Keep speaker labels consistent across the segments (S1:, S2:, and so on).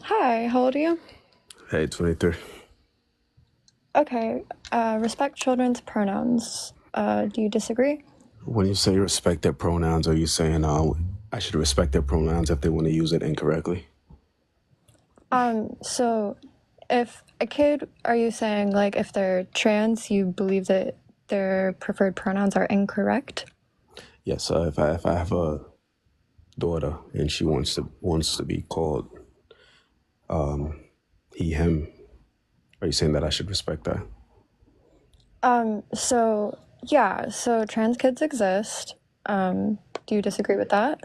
S1: Hi, how old are you?
S2: Hey, 23.
S1: Okay, respect children's pronouns. Do you disagree?
S2: When you say respect their pronouns, are you saying I should respect their pronouns if they want to use it incorrectly?
S1: So if a kid, are you saying like if they're trans, you believe that their preferred pronouns are incorrect?
S2: Yes. If I have a daughter and she wants to be called he him, are you saying that I should respect that?
S1: So yeah, so trans kids exist. Do you disagree with that?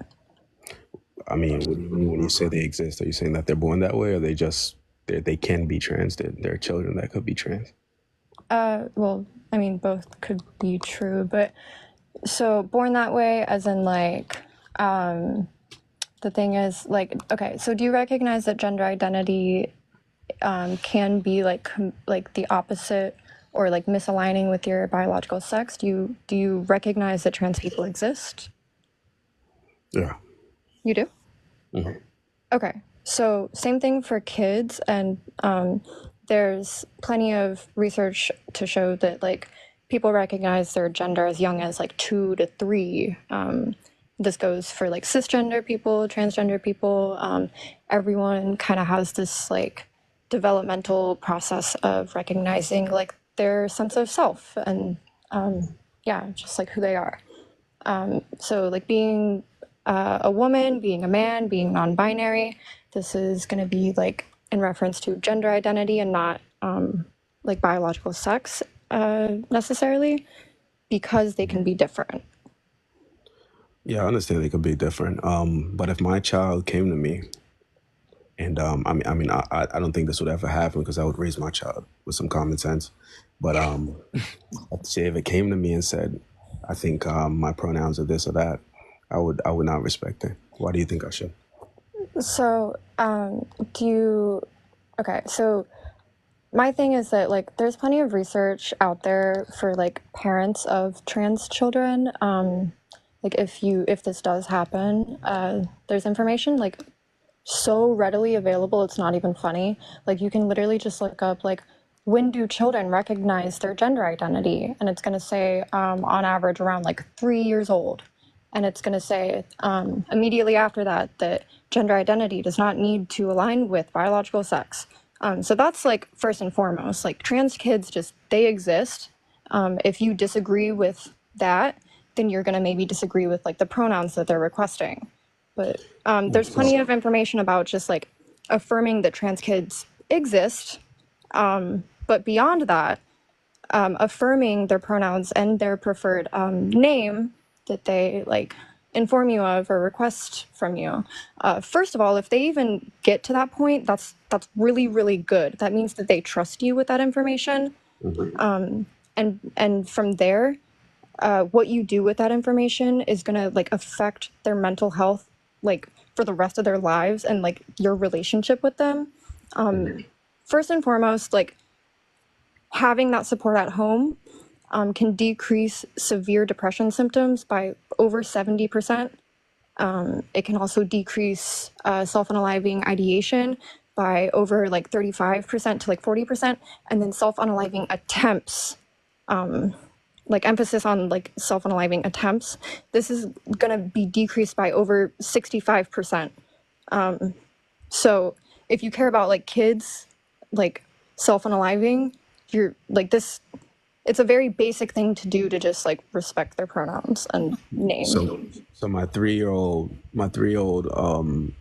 S2: I mean, when you say they exist, are you saying that they're born that way, or they can be trans? They're children that could be trans.
S1: Well, I mean, both could be true, but so born that way, as in like, the thing is like, okay, so do you recognize that gender identity can be like the opposite or like misaligning with your biological sex? Do you recognize that trans people exist?
S2: Yeah.
S1: You do?
S2: Mhm.
S1: Okay. So same thing for kids, and there's plenty of research to show that like people recognize their gender as young as like 2 to 3. This goes for like cisgender people, transgender people. Everyone kind of has this like developmental process of recognizing like their sense of self and yeah, just like who they are. So like being a woman, being a man, being non-binary, this is going to be like in reference to gender identity and not like biological sex necessarily, because they can be different.
S2: Yeah, I understand they could be different. But if my child came to me and I don't think this would ever happen because I would raise my child with some common sense. But I'd say if it came to me and said, "I think my pronouns are this or that," I would not respect it. Why do you think I should?
S1: So do you, okay, so my thing is that like there's plenty of research out there for like parents of trans children. Like if this does happen, there's information like so readily available, it's not even funny. Like you can literally just look up like when do children recognize their gender identity, and it's going to say on average around like 3 years old, and it's going to say immediately after that that gender identity does not need to align with biological sex. So that's like first and foremost, like trans kids just they exist. If you disagree with that, then you're going to maybe disagree with like the pronouns that they're requesting. But
S2: Yeah,
S1: there's plenty of information about just like affirming that trans kids exist. But beyond that, affirming their pronouns and their preferred name that they like inform you of or request from you. First of all, if they even get to that point, that's really really good. That means that they trust you with that information, and from there, what you do with that information is gonna like affect their mental health, like for the rest of their lives, and like your relationship with them. First and foremost, like having that support at home can decrease severe depression symptoms by over 70%. It can also decrease self-unaliving ideation by over like 35% to like 40%, and then self-unaliving attempts, like emphasis on like self-unaliving attempts, this is going to be decreased by over 65%. So if you care about like kids like self-unaliving, you're like this, it's a very basic thing to do to just like respect their pronouns and
S2: So,
S1: name.
S2: so my 3-year old,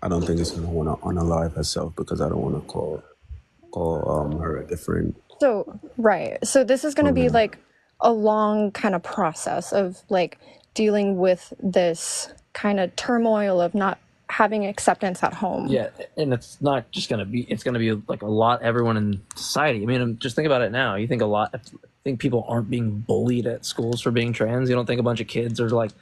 S2: I don't think it's gonna want to unalive herself because I don't want to call her a different
S1: So right, so this is going to be
S2: pronoun.
S1: like a long kind of process of like dealing with this kind of turmoil of not having acceptance at home.
S3: Yeah, and it's not just gonna be. It's gonna be like a lot. Everyone in society. I mean, just think about it now. You think a lot. I think people aren't being bullied at schools for being trans. You don't think a bunch of kids are like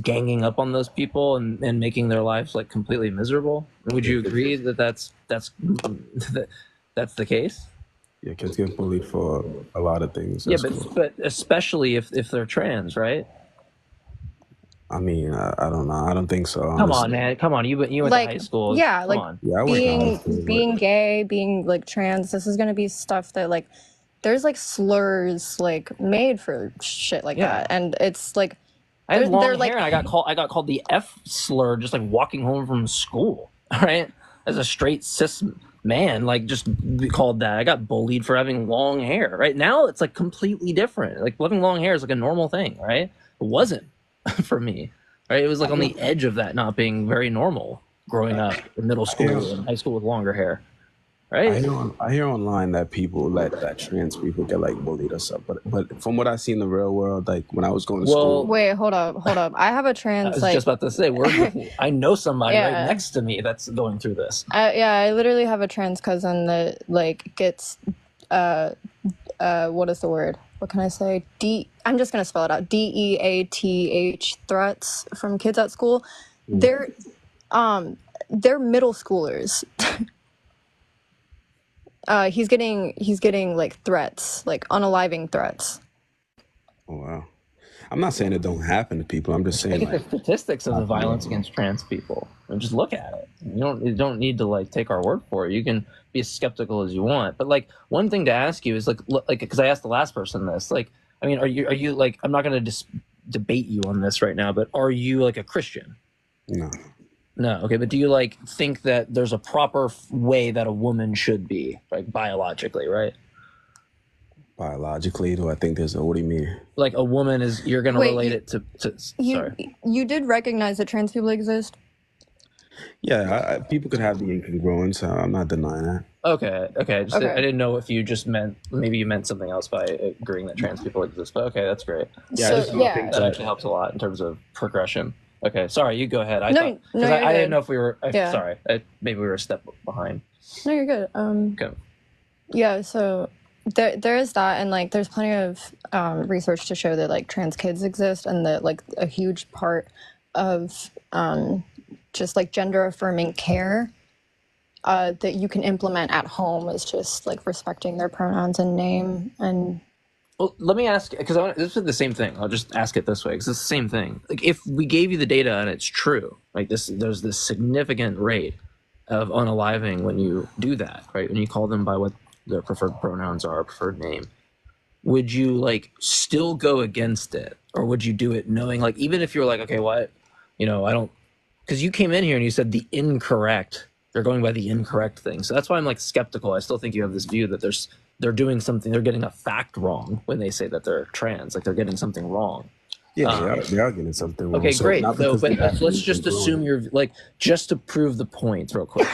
S3: ganging up on those people and making their lives like completely miserable. Would
S2: Yeah,
S3: you
S2: kids get
S3: agree that that's the case?
S2: yeah, kids get bullied for a lot of things
S3: Yeah,
S2: at
S3: but
S2: school.
S3: but especially if they're trans, right?
S2: I mean, I don't know. I don't think so,
S3: Come on,
S2: honestly.
S3: man. Come on. You went to
S1: Like,
S3: high school.
S1: yeah,
S3: Come
S1: like
S3: on.
S2: Yeah, I went to high
S1: being
S2: school,
S1: being gay, being like trans, this is gonna be stuff that like there's like slurs like made for shit like
S3: Yeah.
S1: that. And it's like
S3: I had long
S1: they're
S3: hair,
S1: like
S3: and I got called the F slur just like walking home from school. All right, as a straight cis man, like just be called that. I got bullied for having long hair. Right now, it's like completely different. Like having long hair is like a normal thing. Right, it wasn't for me. Right, it was like on the edge of that not being very normal growing up in middle
S2: I hear,
S3: school and high school with longer hair. Right.
S2: I hear online that people that trans people get like bullied or stuff. But from what I see in the real world, like when I was going to
S3: Well,
S2: school,
S1: wait, hold up. I have a
S3: I
S1: trans
S3: was just
S1: like
S3: about to say, I know somebody right
S1: yeah.
S3: next to me that's going through this.
S1: I literally have a trans cousin that like gets what is the word? What can I say? I'm just gonna spell it out. DEATH threats from kids at school. They're middle schoolers. He's getting like threats, like unaliving threats.
S2: oh wow. I'm not saying it don't happen to people. I'm just saying
S3: Look at
S2: like,
S3: the statistics of the violence against trans people, and just look at it. You don't need to like take our word for it. You can be as skeptical as you want, but like one thing to ask you is like because I asked the last person this. Like, I mean, are you like I'm not going to debate you on this right now, but are you like a Christian?
S2: no.
S3: No, okay, but do you like think that there's a proper way that a woman should be, like biologically, right?
S2: Biologically, do I think there's a? What do you mean?
S3: Like a woman is, you're going to
S1: Wait,
S3: relate it to. Sorry.
S1: You did recognize that trans people exist?
S2: Yeah, people could have the incongruence. I'm not denying that.
S3: Okay. Just,
S1: Okay.
S3: I didn't know if you just meant maybe you meant something else by agreeing that trans people exist. But okay, that's great.
S2: Yeah,
S1: So,
S2: I just don't
S1: yeah.
S2: think
S3: That
S2: that.
S3: actually helps a lot in terms of progression. Okay, sorry, you go ahead. I
S1: No,
S3: thought
S1: no,
S3: because
S1: you're
S3: I didn't
S1: good.
S3: know if we were.
S1: Yeah.
S3: Sorry, maybe we were a step behind.
S1: No, you're good.
S3: Okay.
S1: Yeah, so there is that, and like there's plenty of research to show that like trans kids exist, and that like a huge part of just like gender affirming care that you can implement at home is just like respecting their pronouns and name. And
S3: Well, let me ask because this is the same thing. I'll just ask it this way because it's the same thing. Like if we gave you the data and it's true, like there's this significant rate of unaliving when you do that, right? When you call them by what their preferred pronouns are, preferred name, would you like still go against it, or would you do it knowing like even if you're like, okay, what, I don't, because you came in here and you said the incorrect, they're going by the incorrect thing, so that's why I'm like skeptical. I still think you have this view that they're doing something, they're getting a fact wrong when they say that they're trans, like they're getting something wrong.
S2: Yeah, they are getting something wrong.
S3: Okay,
S2: So
S3: great.
S2: not
S3: So,
S2: because
S3: but
S2: they have
S3: let's just
S2: anything
S3: assume
S2: wrong.
S3: you're like, just to prove the point real quick.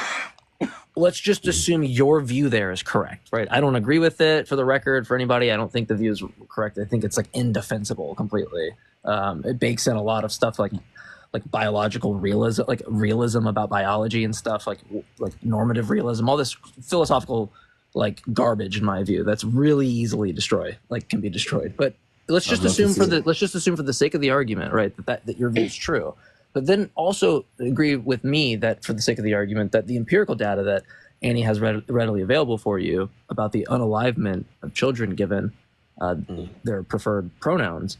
S3: Let's just assume your view there is correct, right? I don't agree with it, for the record, for anybody. I don't think the view is correct. I think it's like indefensible completely. It bakes in a lot of stuff like biological realism, like realism about biology and stuff, like normative realism, all this philosophical like garbage in my view that's really easily can be destroyed. But let's just assume for the sake of the argument, right, that your view is true. But then also agree with me that for the sake of the argument that the empirical data that Annie has readily available for you about the unalivement of children given their preferred pronouns,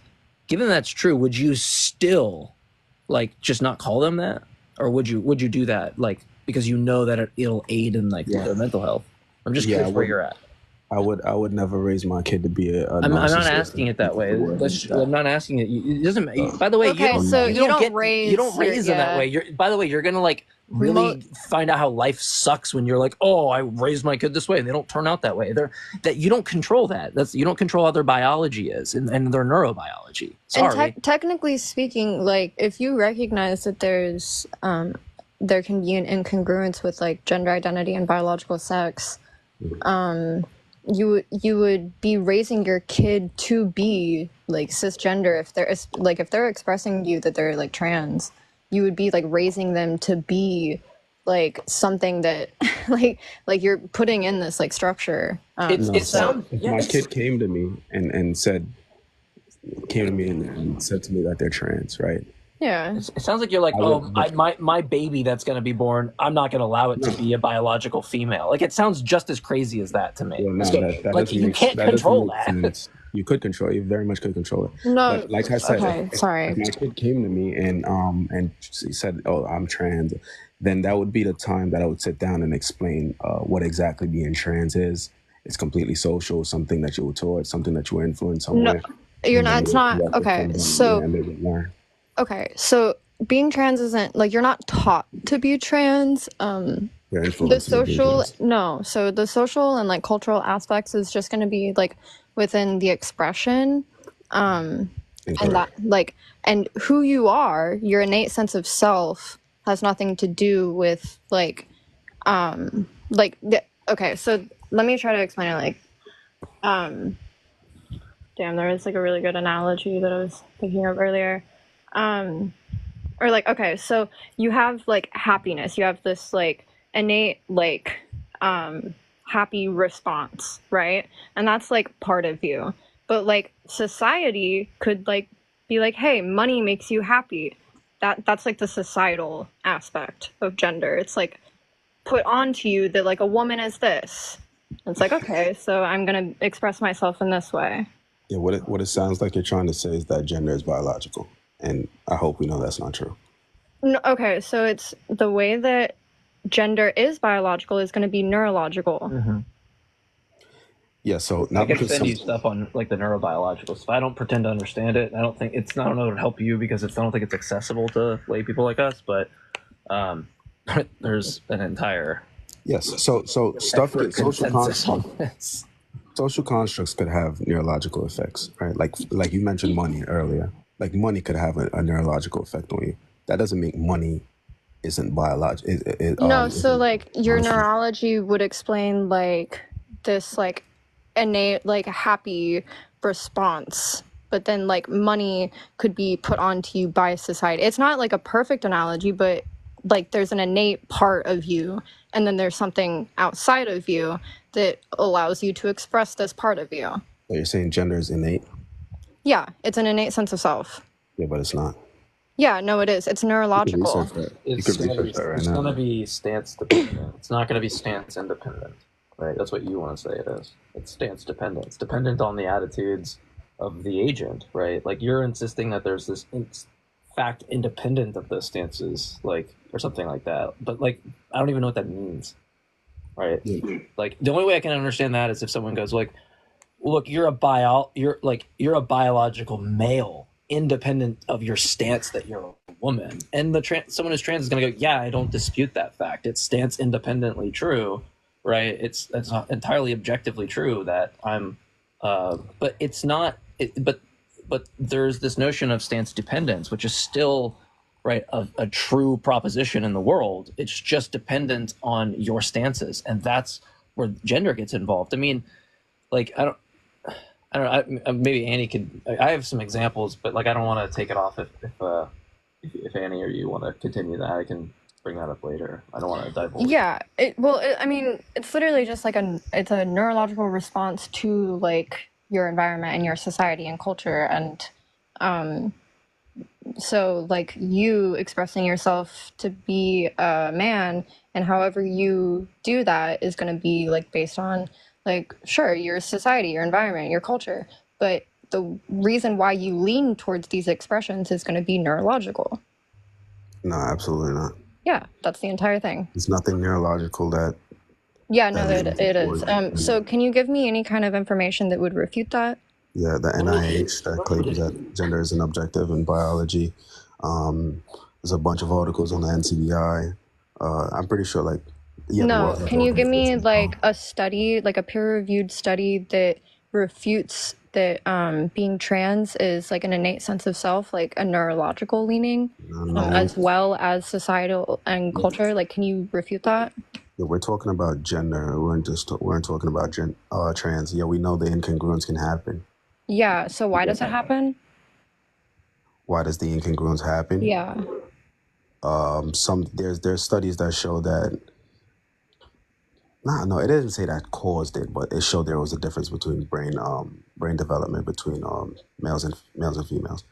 S3: given that's true, would you still like just not call them that, or would you do that like because you know that it'll aid in like their mental health? I'm just curious where you're at.
S2: I would never raise my kid to be a
S3: I'm not
S2: narcissist.
S3: asking it that way. I'm not asking it. It doesn't. By the way,
S1: okay, so you don't raise
S3: in that way. By the way, you're gonna like really find out how life sucks when you're like, oh, I raised my kid this way, and they don't turn out that way. That you don't control that. You don't control how their biology is and their neurobiology. Sorry.
S1: And technically speaking, like if you recognize that there can be an incongruence with like gender identity and biological sex, you would be raising your kid to be like cisgender. If they're expressing to you that they're like trans, you would be like raising them to be like something that like you're putting in this like structure.
S2: If my kid came to me and said to me that they're trans, right?
S1: Yeah.
S3: It sounds like you're like,
S2: I
S3: oh,
S2: would, but
S3: my baby that's going to be born, I'm not going to allow it to
S2: no,
S3: be a biological female. Like, it sounds just as crazy as that to me.
S2: well, no,
S3: So,
S2: that
S3: like,
S2: doesn't
S3: you
S2: make
S3: can't
S2: that doesn't
S3: control
S2: make
S3: that.
S2: sense. You could control it. You very much could control it.
S1: No.
S2: But like I said,
S3: Gotcha.
S1: Okay.
S2: if
S1: Sorry.
S2: my kid came to me and she said, "Oh, I'm trans," then that would be the time that I would sit down and explain what exactly being trans is. It's completely social, something that you were taught, something that you were influenced some
S1: No,
S2: way,
S1: you're
S2: and
S1: not.
S2: then they
S1: It's
S2: would
S1: not.
S2: correct it
S1: Okay.
S2: from them. Yeah,
S1: So
S2: and they would learn.
S1: okay. So being trans isn't like you're not taught to be trans.
S2: They're
S1: The
S2: influenced into being
S1: social
S2: trans.
S1: no. So the social and like cultural aspects is just going to be like within the expression. And
S2: Incorrect.
S1: that like and who you are, your innate sense of self has nothing to do with okay, so let me try to explain it um damn, there was like a really good analogy that I was thinking of earlier. um or like okay, so you have like happiness, you have this like innate like happy response, right? And that's like part of you. But like society could like be like, hey, money makes you happy. That's like the societal aspect of gender. It's like put onto you that like a woman is this. It's like, okay, so I'm gonna express myself in this way.
S2: Yeah, what it sounds like you're trying to say is that gender is biological, and I hope we know that's not true.
S1: No, okay, so it's the way that gender is biological is going to be neurological.
S3: Mm-hmm.
S2: Yeah, so
S3: I
S2: not
S3: can
S2: because
S3: send
S2: some.
S3: you stuff on like the neurobiological stuff. I don't pretend to understand it. I don't think it's. I don't know if it'll help you because I don't think it's accessible to lay people like us. But um, there's an entire
S2: Yes, so stuff
S3: expert
S2: get
S3: consensus on this.
S2: social constructs could have neurological effects, right? Like you mentioned money earlier. Like money could have a neurological effect on you. That doesn't mean money isn't biological.
S1: No, so
S2: Isn't
S1: like your
S2: construct.
S1: neurology would explain like this like innate like happy response, but then like money could be put onto you by society. It's not like a perfect analogy, but like there's an innate part of you and then there's something outside of you that allows you to express this part of you.
S2: So you're saying gender is innate?
S1: Yeah, it's an innate sense of self.
S2: Yeah, but it's not.
S1: Yeah, no, it is. It's
S2: You could
S1: neurological.
S2: research that. You
S3: It's
S2: could
S3: gonna be
S2: research that right
S3: it's
S2: now.
S3: gonna be stance dependent. It's not gonna be stance independent, right? That's what you want to say it is. It's stance dependent. It's dependent on the attitudes of the agent, right? Like you're insisting that there's this fact independent of those stances, like or something like that. But like I don't even know what that means, right?
S2: Yeah.
S3: Like the only way I can understand that is if someone goes like, look, you're a biological male, independent of your stance that you're a woman. And someone who's trans is going to go, yeah, I don't dispute that fact. It's stance independently true, right? It's not entirely objectively true that I'm, but it's not. But there's this notion of stance dependence, which is still right a true proposition in the world. It's just dependent on your stances, and that's where gender gets involved. I mean, like I don't know. Maybe Annie could. I have some examples, but like I don't want to take it off if Annie or you want to continue that. I can bring that up later. I don't want to divulge.
S1: Yeah, I mean, it's literally just like it's a neurological response to like your environment and your society and culture, and so like you expressing yourself to be a man, and however you do that is going to be like based on like sure your society, your environment, your culture, but the reason why you lean towards these expressions is going to be neurological.
S2: No, absolutely not.
S1: Yeah, that's the entire thing.
S2: There's nothing neurological
S1: Yeah, no,
S2: that
S1: it
S2: leans
S1: is.
S2: towards.
S1: So can you give me any kind of information that would refute that?
S2: Yeah, the NIH that claims that gender is an objective in biology. Um, there's a bunch of articles on the NCBI. I'm pretty sure, like, yeah, the World
S1: No,
S2: Health
S1: can you give me
S2: Organization.
S1: like a study, like a peer-reviewed study that refutes that being trans is like an innate sense of self, like a neurological leaning,
S2: No,
S1: as well as societal and culture? Like, can you refute that?
S2: yeah, we're talking about gender. We weren't talking about trans. Yeah, we know the incongruence can happen.
S1: Yeah, so why does it happen?
S2: Why does the incongruence happen?
S1: Yeah.
S2: There's studies that show that. Nah, no, it didn't say that caused it, but it showed there was a difference between brain development between males and females.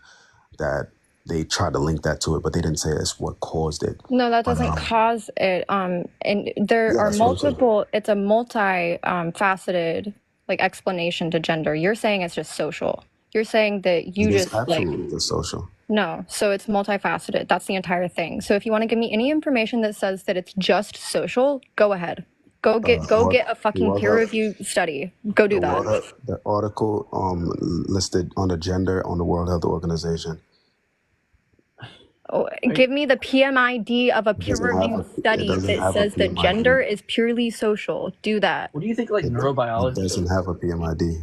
S2: That they tried to link that to it, but they didn't say that's what caused it.
S1: No, that
S2: But
S1: doesn't cause it. And there
S2: yeah,
S1: are
S2: that's what I'm saying.
S1: multiple. It's a multi-faceted like explanation to gender. You're saying it's just social. You're saying that you
S2: It is
S1: just like
S2: absolutely just social.
S1: no. So it's multifaceted. That's the entire thing. So if you want to give me any information that says that it's just social, go ahead. Go get a fucking peer review study. Go do that.
S2: The article listed on the gender on the World Health Organization.
S1: Oh, give me the PMID of a peer
S2: doesn't have
S1: reviewed
S2: a- it
S1: study
S2: doesn't
S1: that
S2: have a
S1: says that
S2: PMID.
S1: gender is purely social. Do that.
S3: What do you think, like
S2: It
S3: neurobiology?
S2: doesn't have a PMID.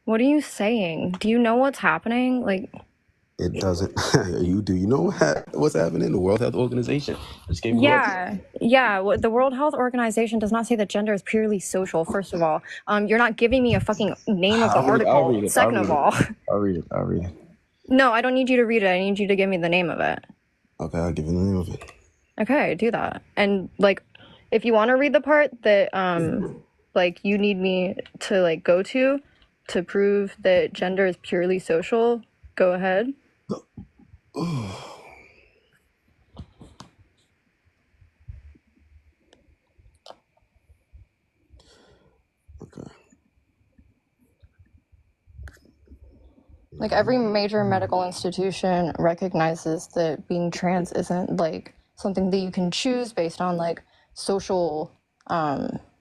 S1: What are you saying? Do you know what's happening? Like,
S2: It doesn't. Do you know what's happening in the World Health Organization? Just gave you a website.
S1: yeah. The World Health Organization does not say that gender is purely social. First of all, you're not giving me a fucking name of the
S2: I'll
S1: article.
S2: read it.
S1: Second of all,
S2: I'll read it.
S1: no, I don't need you to read it. I need you to give me the name of it.
S2: Okay, I'll give you the name of it.
S1: Okay, do that. And like, if you want to read the part that like you need me to like go to prove that gender is purely social, go ahead.
S2: Okay.
S1: Like every major medical institution recognizes that being trans isn't like something that you can choose based on like social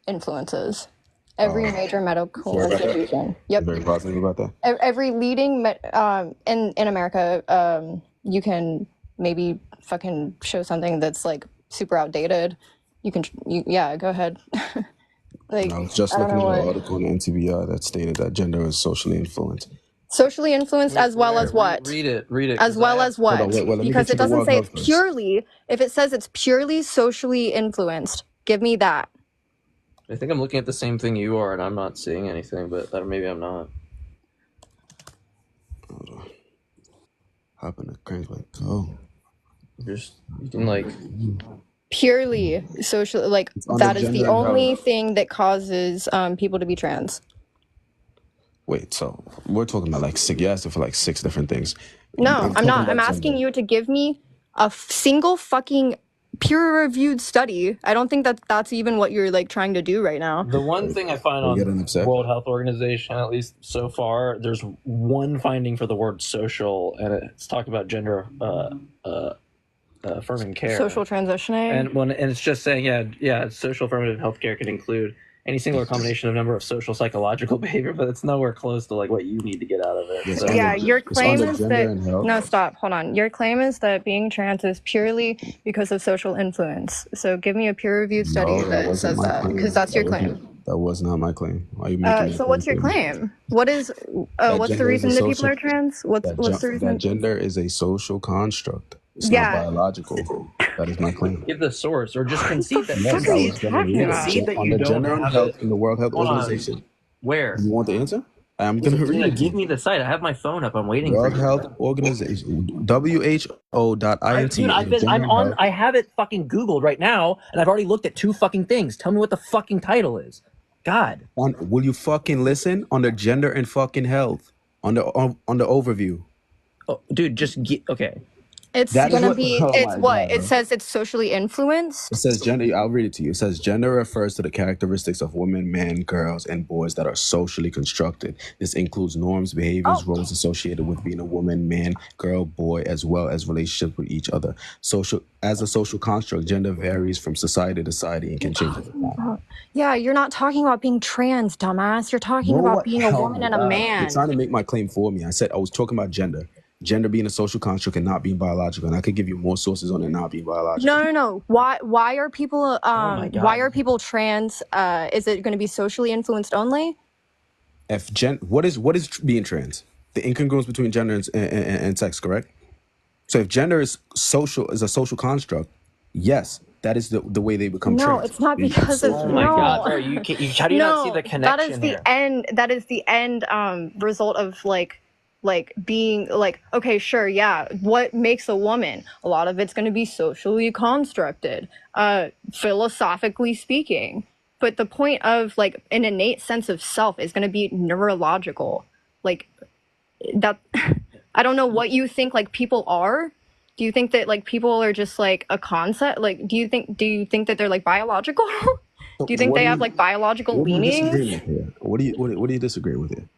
S1: influences. Every major medical institution. Yep.
S2: Very positive about that.
S1: Every leading in America, you can maybe fucking show something that's like super outdated. Yeah, go ahead. Like,
S2: I was just
S1: I don't
S2: looking
S1: know
S2: at an
S1: what.
S2: article on the NTBI that stated that gender is socially influenced.
S1: Socially influenced as well as what?
S3: Read it.
S1: As well as what?
S2: Hold on, wait, let me
S1: Because
S2: get you
S1: it
S2: the
S1: doesn't
S2: World
S1: say
S2: Health
S1: it's
S2: first.
S1: purely. If it says it's purely socially influenced, give me that.
S3: I think I'm looking at the same thing you are, and I'm not seeing anything, but maybe I'm not.
S2: Hold on. Hop in the crank like go.
S3: You can like
S1: Purely social, like
S2: on
S1: that
S2: the
S1: is the
S2: gender and
S1: only
S2: health.
S1: thing that causes people to be trans.
S2: Wait, so we're talking about like six. You asked for like six different things.
S1: No, I'm not. I'm
S2: about
S1: asking
S2: gender.
S1: you to give me a single fucking peer-reviewed study. I don't think that that's even what you're like trying to do right now.
S3: the one thing I find
S2: Are you
S3: on
S2: getting upset?
S3: World Health Organization, at least so far, there's one finding for the word social, and it's talking about gender affirming care,
S1: Social transitioning.
S3: and it's just saying social affirmative healthcare can include any single combination of number of social psychological behavior, but it's nowhere close to like what you need to get out of it.
S2: Yes,
S3: So,
S1: Yeah, your
S2: it's on
S1: claim
S2: the
S1: is
S2: gender
S1: that
S2: and health.
S1: no, stop, hold on. Your claim is that being trans is purely because of social influence. So give me a peer-reviewed study
S2: No, that
S1: that
S2: wasn't
S1: says
S2: my
S1: that,
S2: claim.
S1: because that's your claim.
S2: That was not my claim. Why are you making
S1: So what's your claim? What is? What's the
S2: gender is
S1: reason
S2: a
S1: that people
S2: social-
S1: are trans? What's the reason?
S2: that gender is a social construct. It's
S1: Yeah.
S2: not biological. That is my claim.
S3: give the source or just concede that.
S1: fuck are you talking about?
S3: Concede that
S2: On
S3: you
S2: the
S3: don't
S2: gender and
S3: have
S2: health
S3: it.
S2: in the World Health
S3: Hold on.
S2: Organization.
S3: Where?
S2: You want the answer? I'm gonna read it.
S3: Give me the site. I have my phone up. I'm waiting
S2: World
S3: for you.
S2: Health Organization, WHO.int.
S3: Dude, I have it fucking Googled right now, and I've already looked at two fucking things. Tell me what the fucking title is. God.
S2: Will you fucking listen on the gender and fucking health on the overview?
S3: Oh, dude, just get okay.
S1: It's
S2: That is
S1: gonna
S2: what-
S1: be.
S2: oh
S1: It's
S2: my
S1: what
S2: God,
S1: it says. It's socially influenced.
S2: It says gender. I'll read it to you. It says gender refers to the characteristics of women, men, girls, and boys that are socially constructed. This includes norms, behaviors, roles associated with being a woman, man, girl, boy, as well as relationships with each other. As a social construct, gender varies from society to society and can change over time.
S1: Yeah, you're not talking about being trans, dumbass. You're talking about being a woman and a man.
S2: You're trying to make my claim for me. I said I was talking about gender. Gender being a social construct and not being biological, and I could give you more sources on it not being biological.
S1: No. Why are people
S3: my God.
S1: why are people trans? Is it going to be socially influenced only?
S2: What is being trans? The incongruence between gender and sex, correct? So if gender is a social construct, yes, that is the way they become trans.
S1: No, it's not because of
S3: Oh my God, bro!
S1: no.
S3: You how do you not see the connection
S1: that is the
S3: here?
S1: end. That is the end result of like being like, okay, sure, yeah, what makes a woman? A lot of it's going to be socially constructed, philosophically speaking, but the point of like an innate sense of self is going to be neurological, like that. I don't know what you think like people are. Do you think that like people are just like a concept? Like, do you think that they're like biological?
S2: So
S1: Do you think
S2: what
S1: they
S2: do
S1: have
S2: you
S1: like biological
S2: what do you disagree
S1: leanings?
S2: with here? What do you disagree with here?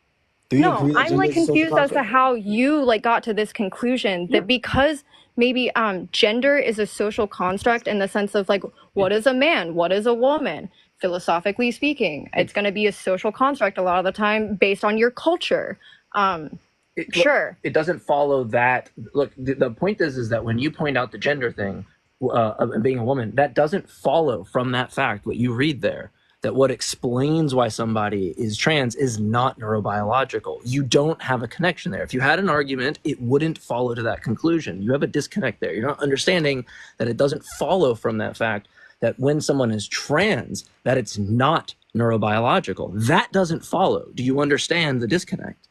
S2: Do you
S1: No,
S2: agree that
S1: I'm
S2: gender
S1: like
S2: is a social
S1: confused as to
S2: construct?
S1: how you like got to this conclusion that because maybe gender is a social construct in the sense of like what is a man, what is a woman, philosophically speaking, it's going to be a social construct a lot of the time based on your culture. Sure.
S3: It doesn't follow that. Look, the point is that when you point out the gender thing of being a woman, that doesn't follow from that fact what you read there, that what explains why somebody is trans is not neurobiological. You don't have a connection there. If you had an argument, it wouldn't follow to that conclusion. You have a disconnect there. You're not understanding that it doesn't follow from that fact that when someone is trans, that it's not neurobiological. That doesn't follow. Do you understand the disconnect?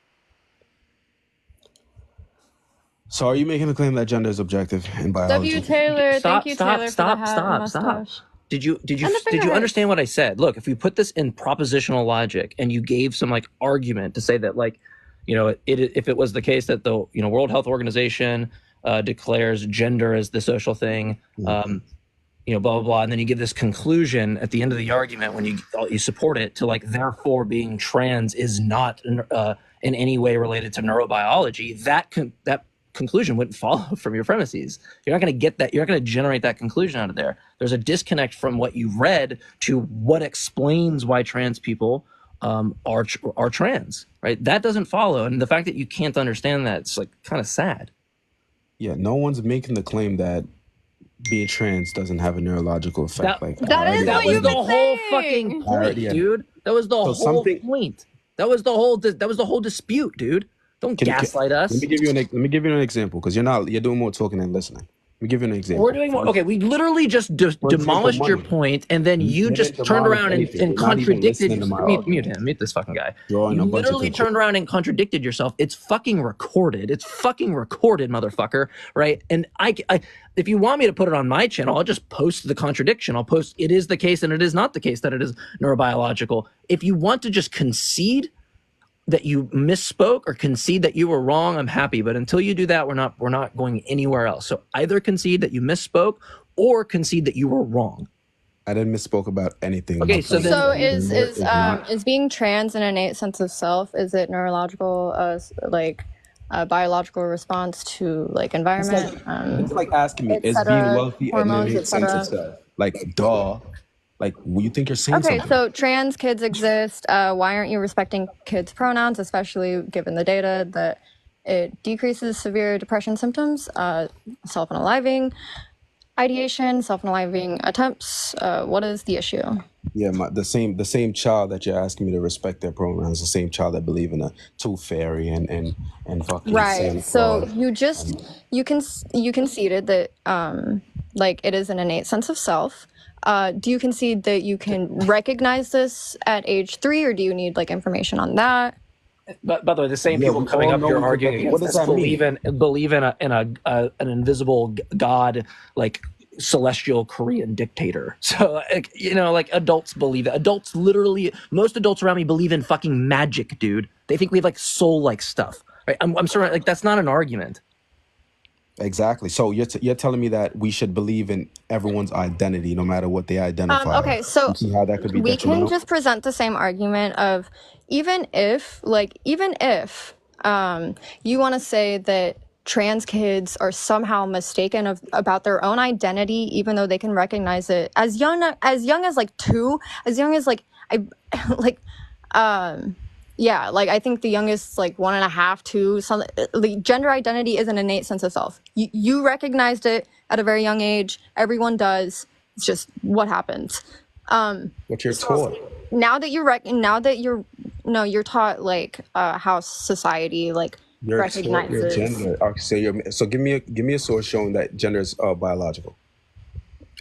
S2: So are you making a claim that gender is objective in biology?
S1: W. Taylor, thank you,
S3: Stop,
S1: Taylor, for the hat and
S3: stop.
S1: mustache.
S3: Did you
S1: And the finger
S3: understand
S1: hurts.
S3: what I said? Look, if we put this in propositional logic and you gave some like argument to say that like, if it was the case that the World Health Organization declares gender as the social thing, blah blah blah, and then you give this conclusion at the end of the argument when you support it to like therefore being trans is not in any way related to neurobiology. That conclusion wouldn't follow from your premises. You're not going to get that. You're not going to generate that conclusion out of there. There's a disconnect from what you read to what explains why trans people are trans, right? That doesn't follow. And the fact that you can't understand that, it's like kind of sad.
S2: Yeah, no one's making the claim that being trans doesn't have a neurological effect.
S1: That is what you've been
S3: whole
S1: saying.
S3: fucking point, dude. That was the whole point. That was the whole dispute, dude. Don't gaslight us.
S2: Let me give you an example because you're doing more talking than listening. Let me give you an example.
S3: We're doing more. Okay, we literally just demolished your point, and then you just turned around and contradicted. Mute him. Mute this fucking guy. You literally turned around and contradicted yourself. It's fucking recorded. It's fucking recorded, motherfucker. Right? And I if you want me to put it on my channel, I'll just post the contradiction. I'll post it is the case and it is not the case that it is neurobiological. If you want to just concede that you misspoke or concede that you were wrong, I'm happy. But until you do that, we're not going anywhere else. So either concede that you misspoke or concede that you were wrong.
S2: I didn't misspoke about anything.
S3: Okay, so
S1: is being trans an innate sense of self? Is it neurological, a biological response to like environment?
S2: It's like asking me, is being wealthy an innate sense of self? Like, duh. Like, you think you're saying something?
S1: Okay, so trans kids exist. Why aren't you respecting kids' pronouns, especially given the data that it decreases severe depression symptoms, self-unaliving, ideation, self-unaliving attempts? What is the issue?
S2: Yeah, the same child that you're asking me to respect their pronouns, the same child that believe in a tooth fairy and fucking
S1: right. So you conceded that like it is an innate sense of self. Do you concede that you can recognize this at age 3, or do you need like information on that?
S3: But by the way, the same people coming up here arguing against this believe in an invisible god, like celestial Korean dictator. So like adults believe that. Most adults around me believe in fucking magic, dude. They think we have like soul like stuff. Right? I'm sorry, like that's not an argument.
S2: Exactly. So you're telling me that we should believe in everyone's identity, no matter what they identify.
S1: Okay, so
S2: see how that could be
S1: we
S2: detrimental?
S1: can just present the same argument of even if you want to say that trans kids are somehow mistaken about their own identity, even though they can recognize it as young as like 2, as young as like yeah, like I think the youngest like 1.5, 2. Something. Like, gender identity is an innate sense of self. You recognized it at a very young age. Everyone does. It's just what happens.
S2: What you're taught.
S1: Now that you're taught like how society like recognizes
S2: your gender. Okay, so give me a source showing that gender is biological.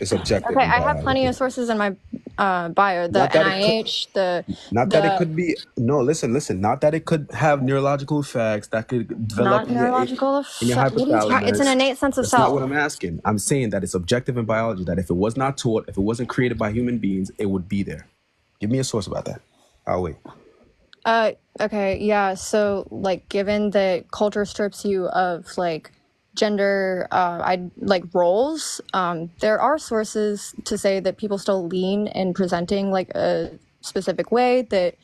S2: It's objective.
S1: Okay, I have plenty of sources in my bio. The NIH,
S2: it could be. No, listen. Not that it could have neurological effects that could develop
S1: not neurological effects.
S2: in your hypothalamus.
S1: It's an innate sense of self.
S2: That's not what I'm asking. I'm saying that it's objective in biology. That if it was not taught, if it wasn't created by human beings, it would be there. Give me a source about that. I'll wait.
S1: Okay, yeah. So, like, given that culture strips you of like gender, roles, there are sources to say that people still lean in presenting like a specific way that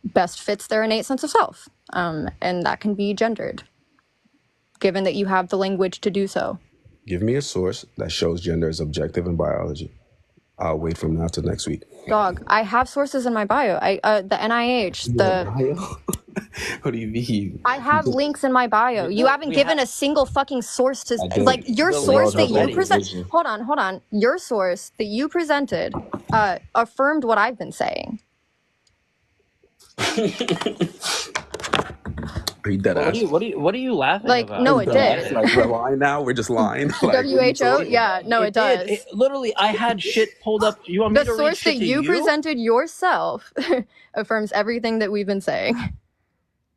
S1: best fits their innate sense of self, and that can be gendered, given that you have the language to do so.
S2: Give me a source that shows gender is objective in biology. I'll wait from now till next week.
S1: Dog, I have sources in my bio. The NIH,
S2: What do you mean?
S1: I have links in my bio. You haven't given a single fucking source to
S2: I did.
S1: like your
S3: The
S1: source
S3: World
S1: that
S3: Health
S1: you present.
S3: Organization.
S1: Hold on. Your source that you presented affirmed what I've been saying.
S2: Are you dead ass?
S3: What are you laughing
S1: Like,
S3: about?
S1: no, it did.
S2: Like, we're lying now? We're just lying? Like, what are you
S1: WHO?
S2: talking
S1: Yeah, no, it does.
S3: did. Literally, I had shit pulled up. You want me
S1: The
S3: to read
S1: source
S3: shit
S1: that
S3: to
S1: you
S3: you?
S1: presented yourself affirms everything that we've been saying.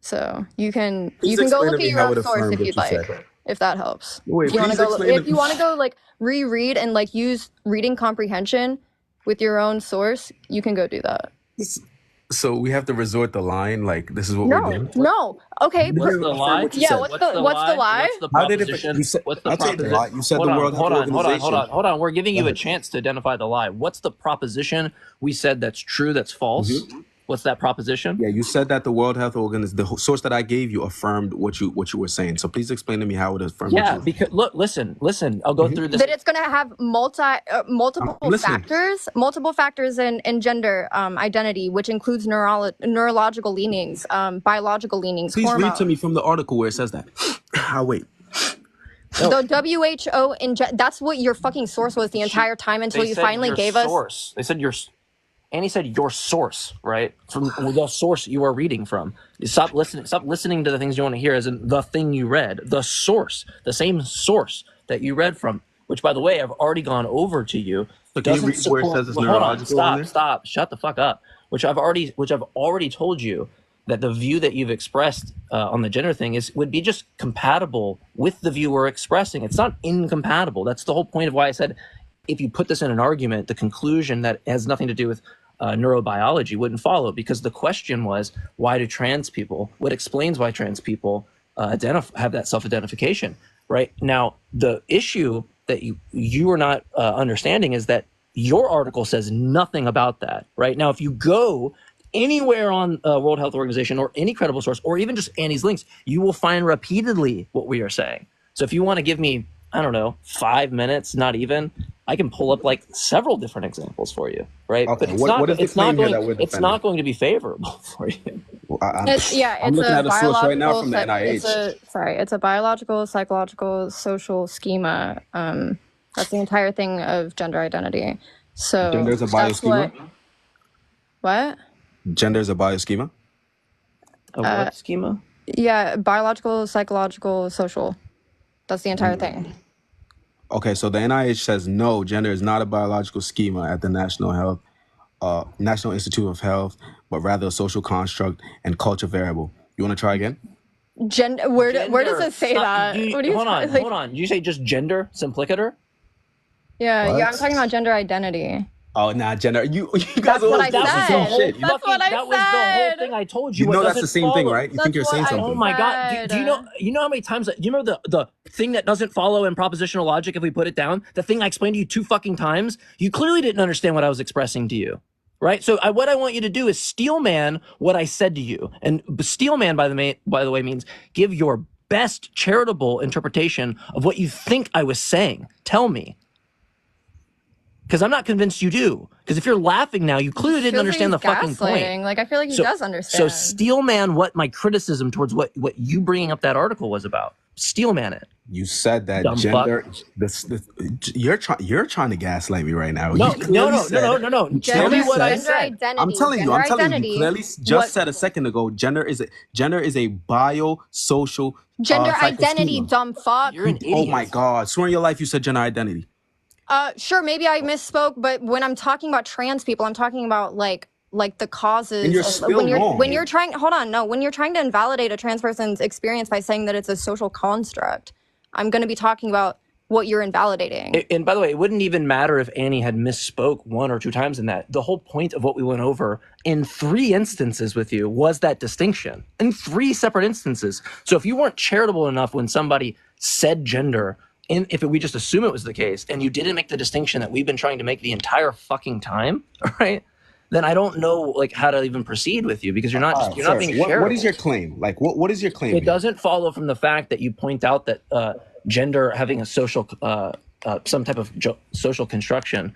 S1: So you can
S2: Please
S1: go
S2: explain
S1: look
S2: to
S1: at
S2: me
S1: your
S2: how
S1: own
S2: it
S1: source
S2: affirmed
S1: if
S2: what
S1: you'd
S2: you
S1: like,
S2: said.
S1: if that helps.
S2: Wait,
S1: if you want to
S2: please
S1: go,
S2: explain
S1: if
S2: to
S1: you
S2: me.
S1: want to go like reread and like use reading comprehension with your own source, you can go do that.
S2: So we have to resort to lying? Like, this is what we're doing?
S1: No. Okay.
S3: What's the
S2: Affirm
S3: lie?
S2: what you
S1: Yeah.
S2: said.
S1: What's the lie?
S3: What's the
S2: How did it?
S3: proposition?
S2: You said,
S3: What's the
S2: I'll take the
S3: proposition?
S2: lie. You said
S3: Hold
S2: the
S3: on,
S2: World Health Organization.
S3: hold on. We're giving
S2: Go
S3: you a
S2: ahead.
S3: chance to identify the lie. What's the proposition we said that's true, that's false? What's that proposition?
S2: Yeah, you said that the World Health Organization, the source that I gave you, affirmed what you were saying. So please explain to me how it affirmed what you
S3: Yeah,
S2: were saying.
S3: because look, listen. I'll go through this.
S1: That it's going to have multiple
S2: I'm listening.
S1: factors in gender identity, which includes neurological leanings, biological leanings,
S2: Please
S1: hormones.
S2: read to me from the article where it says that. I'll wait.
S1: The WHO that's what your fucking source was the entire time until you finally gave us.
S3: They said Annie said your source, right? From the source you are reading from. Stop listening to the things you want to hear as in the thing you read. The source, the same source that you read from, which by the way, I've already gone over to you.
S2: So can you read where it says it's neurological?
S3: Hold on, stop, shut the fuck up. Which I've already told you that the view that you've expressed on the gender thing would be just compatible with the view we're expressing. It's not incompatible. That's the whole point of why I said if you put this in an argument, the conclusion that has nothing to do with neurobiology wouldn't follow, because the question was, why do trans people, what explains why trans people have that self-identification, right? Now, the issue that you are not understanding is that your article says nothing about that, right? Now, if you go anywhere on World Health Organization or any credible source, or even just Annie's links, you will find repeatedly what we are saying. So if you want to give me, I don't know, 5 minutes, not even, I can pull up like several different examples for you, right?
S2: Okay.
S3: But it's not going to be favorable for you.
S2: Well,
S1: I'm
S2: looking at a source right now from the NIH.
S1: It's a biological, psychological, social schema. That's the entire thing of gender identity. So
S2: Gender is a bioschema?
S1: What?
S2: Gender is a bioschema?
S3: A what schema?
S1: Yeah, biological, psychological, social. That's the entire thing.
S2: Okay, so the NIH says no, gender is not a biological schema at the National Institute of Health, but rather a social construct and culture variable. You want to try again?
S1: Where does it say that?
S3: Hold on. Did you say just gender, simplicator?
S1: Yeah, I'm talking about gender identity.
S2: Oh, nah, gender. You guys
S1: That's what I said.
S3: That was the whole thing I told you.
S2: You know that's the same thing, right? You think you're saying something.
S3: Oh my God. Do you know how many times, do you remember the thing that doesn't follow in propositional logic if we put it down? The thing I explained to you 2 fucking times? You clearly didn't understand what I was expressing to you. Right? So what I want you to do is steelman what I said to you. And steelman, by the way, means give your best charitable interpretation of what you think I was saying. Tell me. Because I'm not convinced you do. Because if you're laughing now, you clearly didn't understand the fucking point.
S1: Like, I feel like he does understand.
S3: So steelman what my criticism towards what you bringing up that article was about. Steelman it.
S2: You said that
S3: Dumb
S2: gender. You're trying to gaslight me right now.
S3: No.
S1: Tell
S3: me what I said.
S2: I'm telling you. You clearly just said a second ago. Gender is a biosocial.
S1: Gender identity, dumb fuck.
S3: You're an idiot.
S2: Oh my God! Swear in your life you said gender identity.
S1: Sure, maybe I misspoke, but when I'm talking about trans people, I'm talking about like the causes.
S2: And you're still wrong.
S1: When you're trying to invalidate a trans person's experience by saying that it's a social construct, I'm going to be talking about what you're invalidating.
S3: And by the way, it wouldn't even matter if Annie had misspoke 1 or 2 times in that. The whole point of what we went over in 3 instances with you was that distinction in 3 separate instances. So if you weren't charitable enough when somebody said gender, and if we just assume it was the case, and you didn't make the distinction that we've been trying to make the entire fucking time, right? Then I don't know like how to even proceed with you, because you're not just, you're not being charitable.
S2: What is your claim? Like what is your claim?
S3: It doesn't follow from the fact that you point out that gender having a social some type of social construction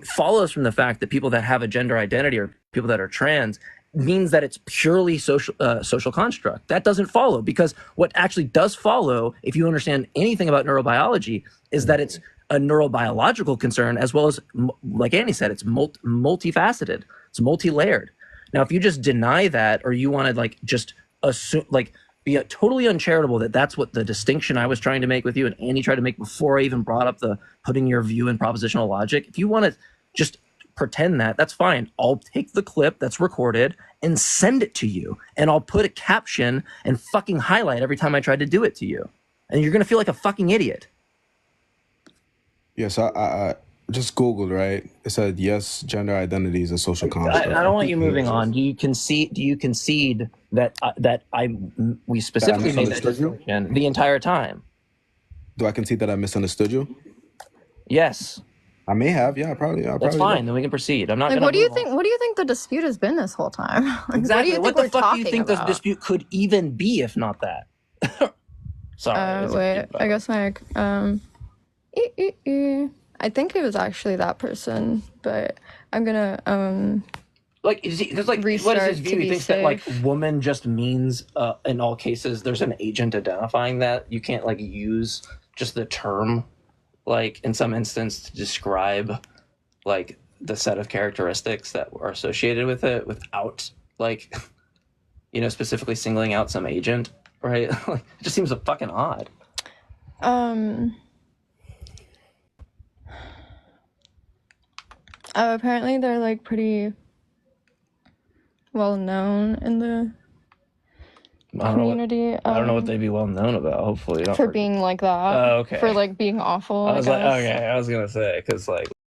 S3: follows from the fact that people that have a gender identity or people that are trans means that it's purely social construct. That doesn't follow, because what actually does follow, if you understand anything about neurobiology, is that it's a neurobiological concern, as well as, like Annie said, it's multifaceted, it's multi-layered. Now, if you just deny that, or you want to like just assume, like be totally uncharitable that that's what the distinction I was trying to make with you and Annie tried to make before I even brought up the putting your view in propositional logic, if you want to just pretend that, that's fine. I'll take the clip that's recorded and send it to you, and I'll put a caption and fucking highlight every time I tried to do it to you, and you're gonna feel like a fucking idiot.
S2: Yes, I just Googled, right? It said yes, gender identity is a social construct.
S3: I don't want you moving on. Do you concede that we specifically made that distinction the entire time?
S2: Do I concede that I misunderstood you?
S3: Yes.
S2: I may have, yeah, probably.
S3: That's fine. Then we can proceed. I'm not.
S1: Like,
S3: gonna
S1: what do you think? What do you think the dispute has been this whole time? Like,
S3: exactly. What the fuck do you think
S1: about?
S3: the dispute could even be if not that? Sorry.
S1: Wait. I guess my I think it was actually that person, but I'm gonna
S3: like, there's like, what is his view? He thinks that like woman just means in all cases there's an agent identifying that. You can't like use just the term like in some instance to describe like the set of characteristics that are associated with it without like, you know, specifically singling out some agent, right? Like, it just seems fucking odd.
S1: Apparently they're like pretty well known in the community.
S3: I don't know what they'd be well known about. Hopefully,
S1: for being like that.
S3: Oh, okay.
S1: For like being awful.
S3: I was like, okay, I was gonna say, because like